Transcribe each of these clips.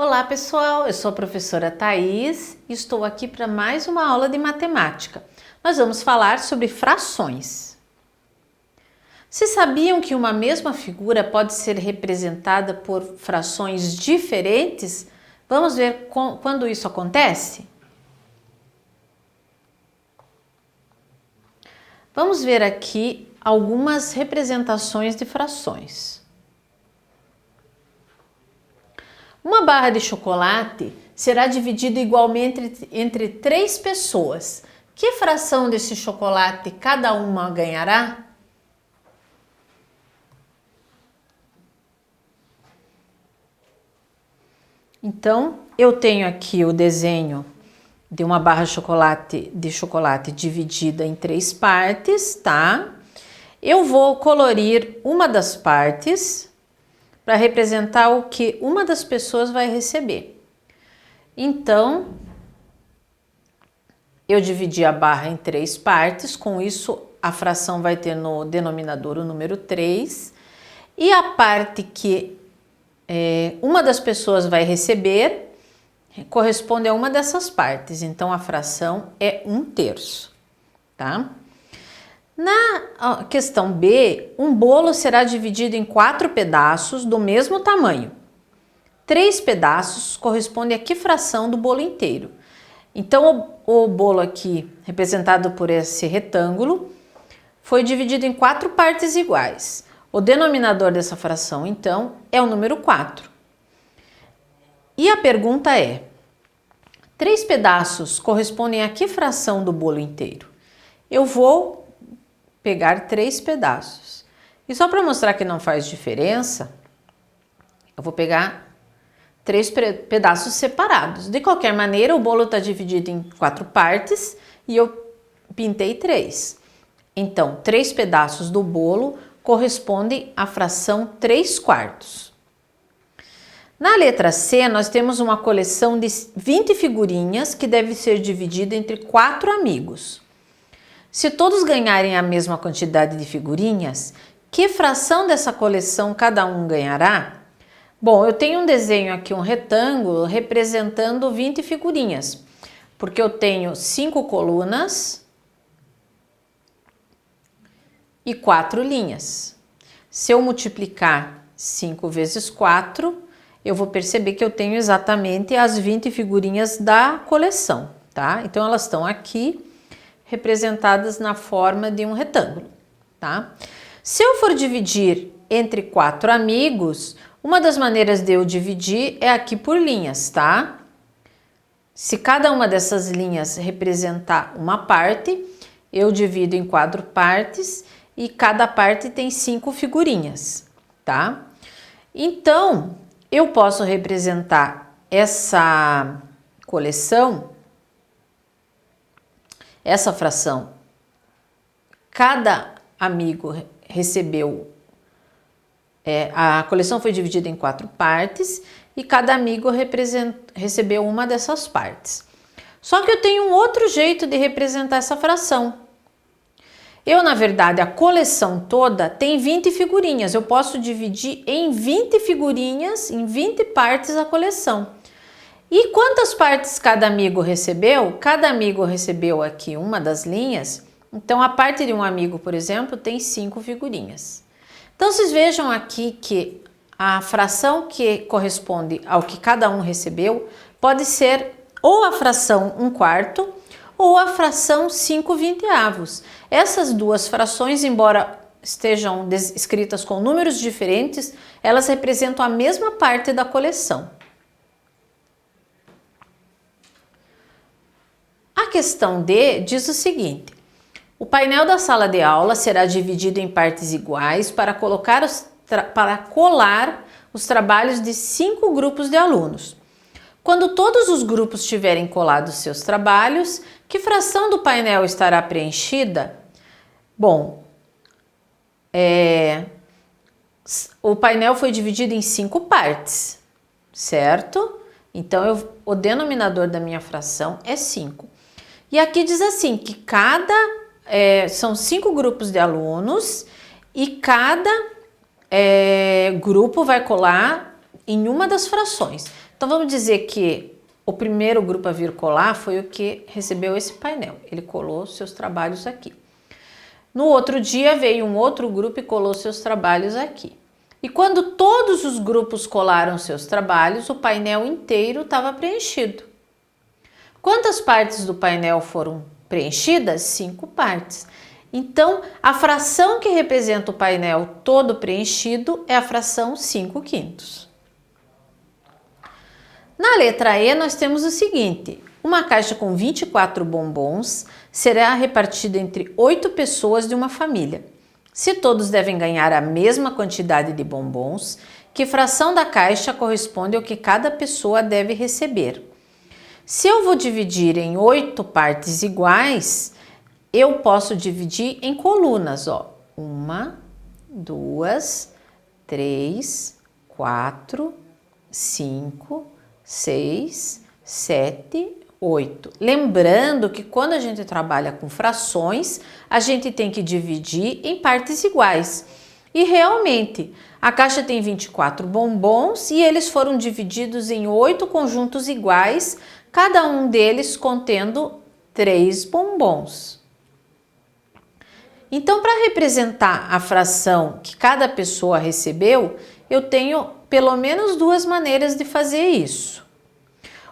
Olá pessoal, eu sou a professora Thaís e estou aqui para mais uma aula de matemática. Nós vamos falar sobre frações. Vocês sabiam que uma mesma figura pode ser representada por frações diferentes? Vamos ver quando isso acontece? Vamos ver aqui algumas representações de frações. Uma barra de chocolate será dividida igualmente entre 3 pessoas. Que fração desse chocolate cada uma ganhará? Então, eu tenho aqui o desenho de uma barra de chocolate dividida em 3 partes, tá? Eu vou colorir uma das partes para representar o que uma das pessoas vai receber. Então, eu dividi a barra em 3 partes, com isso a fração vai ter no denominador o número 3, e a parte que uma das pessoas vai receber corresponde a uma dessas partes, então a fração é 1/3, tá? Na questão B, um bolo será dividido em 4 pedaços do mesmo tamanho. 3 pedaços correspondem a que fração do bolo inteiro? Então, o bolo aqui, representado por esse retângulo, foi dividido em 4 partes iguais. O denominador dessa fração, então, é o número 4. E a pergunta é: 3 pedaços correspondem a que fração do bolo inteiro? Eu vou pegar 3 pedaços. E só para mostrar que não faz diferença, eu vou pegar 3 pedaços separados. De qualquer maneira, o bolo está dividido em 4 partes e eu pintei 3. Então, 3 pedaços do bolo correspondem à fração 3/4. Na letra C, nós temos uma coleção de 20 figurinhas que deve ser dividida entre 4 amigos. Se todos ganharem a mesma quantidade de figurinhas, que fração dessa coleção cada um ganhará? Bom, eu tenho um desenho aqui, um retângulo, representando 20 figurinhas, porque eu tenho 5 colunas e 4 linhas. Se eu multiplicar 5 vezes 4, eu vou perceber que eu tenho exatamente as 20 figurinhas da coleção, tá? Então, elas estão aqui representadas na forma de um retângulo, tá? Se eu for dividir entre 4 amigos, uma das maneiras de eu dividir é aqui por linhas, tá? Se cada uma dessas linhas representar uma parte, eu divido em 4 partes e cada parte tem 5 figurinhas, tá? Então, eu posso representar essa coleção, essa fração. Cada amigo recebeu, a coleção foi dividida em 4 partes e cada amigo recebeu uma dessas partes. Só que eu tenho um outro jeito de representar essa fração. Na verdade, a coleção toda tem 20 figurinhas. Eu posso dividir em 20 figurinhas, em 20 partes a coleção. E quantas partes cada amigo recebeu? Cada amigo recebeu aqui uma das linhas. Então, a parte de um amigo, por exemplo, tem 5 figurinhas. Então, vocês vejam aqui que a fração que corresponde ao que cada um recebeu pode ser ou a fração 1/4 ou a fração 5/20. Essas duas frações, embora estejam escritas com números diferentes, elas representam a mesma parte da coleção. A questão D diz o seguinte: o painel da sala de aula será dividido em partes iguais para colar os trabalhos de 5 grupos de alunos. Quando todos os grupos tiverem colado seus trabalhos, que fração do painel estará preenchida? Bom, o painel foi dividido em 5 partes, certo? Então, o denominador da minha fração é 5. E aqui diz assim, que são 5 grupos de alunos e cada grupo vai colar em uma das frações. Então vamos dizer que o primeiro grupo a vir colar foi o que recebeu esse painel. Ele colou seus trabalhos aqui. No outro dia veio um outro grupo e colou seus trabalhos aqui. E quando todos os grupos colaram seus trabalhos, o painel inteiro estava preenchido. Quantas partes do painel foram preenchidas? 5 partes. Então, a fração que representa o painel todo preenchido é a fração 5/5. Na letra E, nós temos o seguinte: uma caixa com 24 bombons será repartida entre 8 pessoas de uma família. Se todos devem ganhar a mesma quantidade de bombons, que fração da caixa corresponde ao que cada pessoa deve receber? Se eu vou dividir em 8 partes iguais, eu posso dividir em colunas, ó. 1, 2, 3, 4, 5, 6, 7, 8. Lembrando que quando a gente trabalha com frações, a gente tem que dividir em partes iguais. E realmente, a caixa tem 24 bombons e eles foram divididos em 8 conjuntos iguais, cada um deles contendo 3 bombons. Então, para representar a fração que cada pessoa recebeu, eu tenho pelo menos 2 maneiras de fazer isso.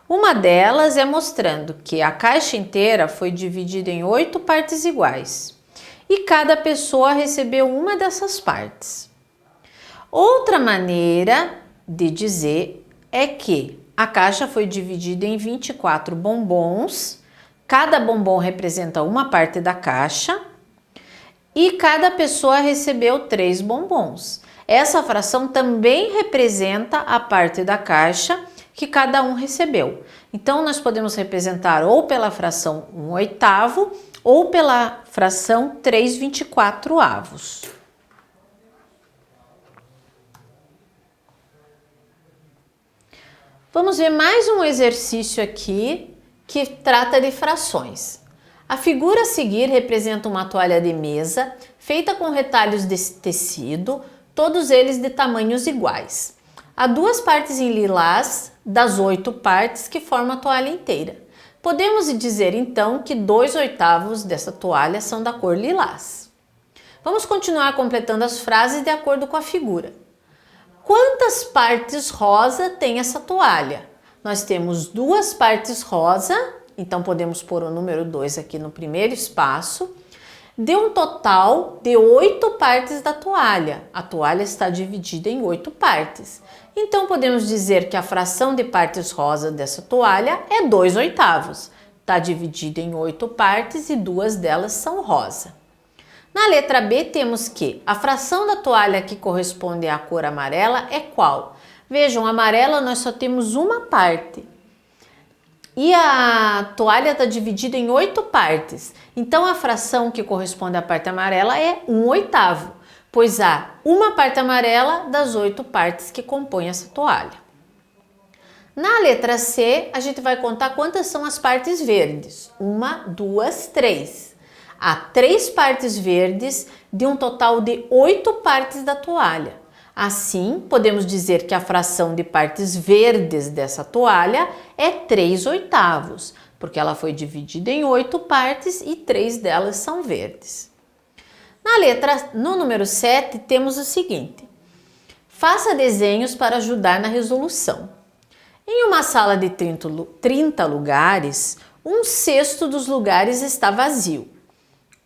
Uma delas é mostrando que a caixa inteira foi dividida em 8 partes iguais e cada pessoa recebeu uma dessas partes. Outra maneira de dizer é que a caixa foi dividida em 24 bombons, cada bombom representa uma parte da caixa e cada pessoa recebeu 3 bombons. Essa fração também representa a parte da caixa que cada um recebeu. Então, nós podemos representar ou pela fração 1/8 ou pela fração 3/24. Vamos ver mais um exercício aqui que trata de frações. A figura a seguir representa uma toalha de mesa feita com retalhos de tecido, todos eles de tamanhos iguais. Há 2 partes em lilás das 8 partes que formam a toalha inteira. Podemos dizer então que 2/8 dessa toalha são da cor lilás. Vamos continuar completando as frases de acordo com a figura. Quantas partes rosa tem essa toalha? Nós temos 2 partes rosa, então podemos pôr o número 2 aqui no primeiro espaço. De um total de 8 partes da toalha. A toalha está dividida em 8 partes. Então, podemos dizer que a fração de partes rosa dessa toalha é 2/8. Está dividida em 8 partes e 2 delas são rosa. Na letra B, temos que a fração da toalha que corresponde à cor amarela é qual? Vejam, amarela nós só temos uma parte. E a toalha está dividida em 8 partes. Então, a fração que corresponde à parte amarela é 1/8, pois há uma parte amarela das 8 partes que compõem essa toalha. Na letra C, a gente vai contar quantas são as partes verdes. 1, 2, 3. Há 3 partes verdes de um total de 8 partes da toalha. Assim, podemos dizer que a fração de partes verdes dessa toalha é 3/8, porque ela foi dividida em 8 partes e 3 delas são verdes. No número 7, temos o seguinte: faça desenhos para ajudar na resolução. Em uma sala de 30 lugares, 1/6 dos lugares está vazio.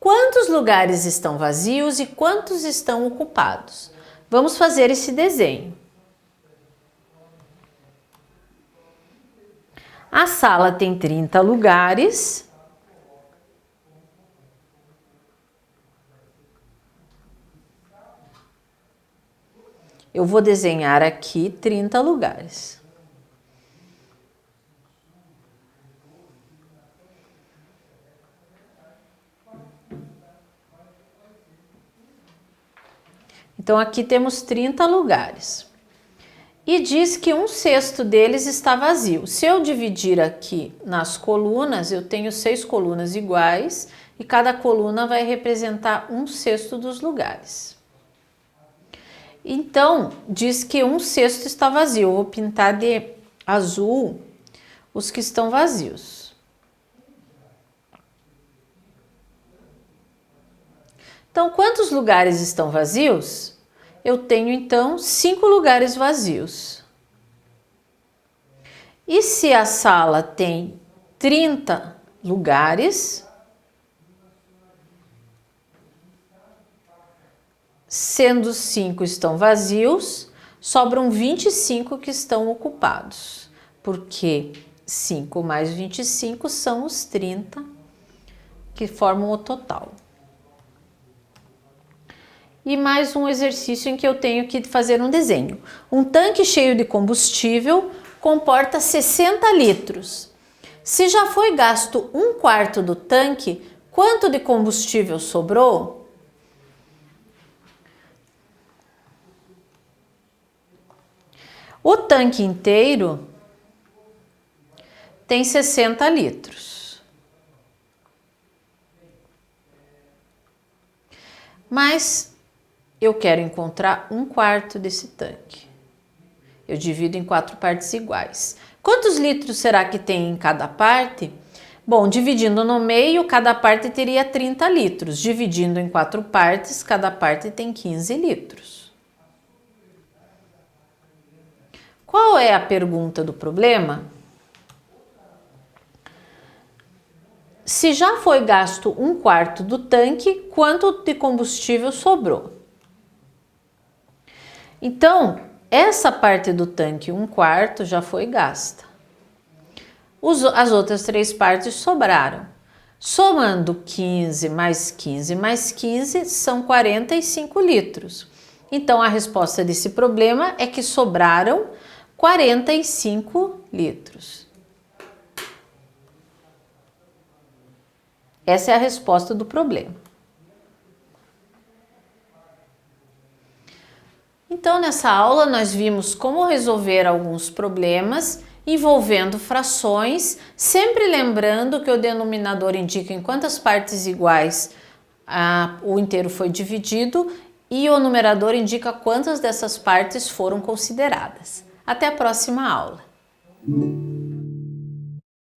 Quantos lugares estão vazios e quantos estão ocupados? Vamos fazer esse desenho. A sala tem 30 lugares. Eu vou desenhar aqui 30 lugares. Então, aqui temos 30 lugares. E diz que 1/6 deles está vazio. Se eu dividir aqui nas colunas, eu tenho 6 colunas iguais e cada coluna vai representar 1/6 dos lugares. Então, diz que 1/6 está vazio. Eu vou pintar de azul os que estão vazios. Então, quantos lugares estão vazios? Eu tenho, então, 5 lugares vazios. E se a sala tem 30 lugares, sendo 5 estão vazios, sobram 25 que estão ocupados, porque 5 mais 25 são os 30 que formam o total. E mais um exercício em que eu tenho que fazer um desenho. Um tanque cheio de combustível comporta 60 litros. Se já foi gasto 1/4 do tanque, quanto de combustível sobrou? O tanque inteiro tem 60 litros. Mas eu quero encontrar 1/4 desse tanque. Eu divido em 4 partes iguais. Quantos litros será que tem em cada parte? Bom, dividindo no meio, cada parte teria 30 litros. Dividindo em 4 partes, cada parte tem 15 litros. Qual é a pergunta do problema? Se já foi gasto 1/4 do tanque, quanto de combustível sobrou? Então, essa parte do tanque 1/4 já foi gasta. As outras 3 partes sobraram. Somando 15 mais 15 mais 15 são 45 litros. Então, a resposta desse problema é que sobraram 45 litros. Essa é a resposta do problema. Então, nessa aula, nós vimos como resolver alguns problemas envolvendo frações, sempre lembrando que o denominador indica em quantas partes iguais o inteiro foi dividido e o numerador indica quantas dessas partes foram consideradas. Até a próxima aula!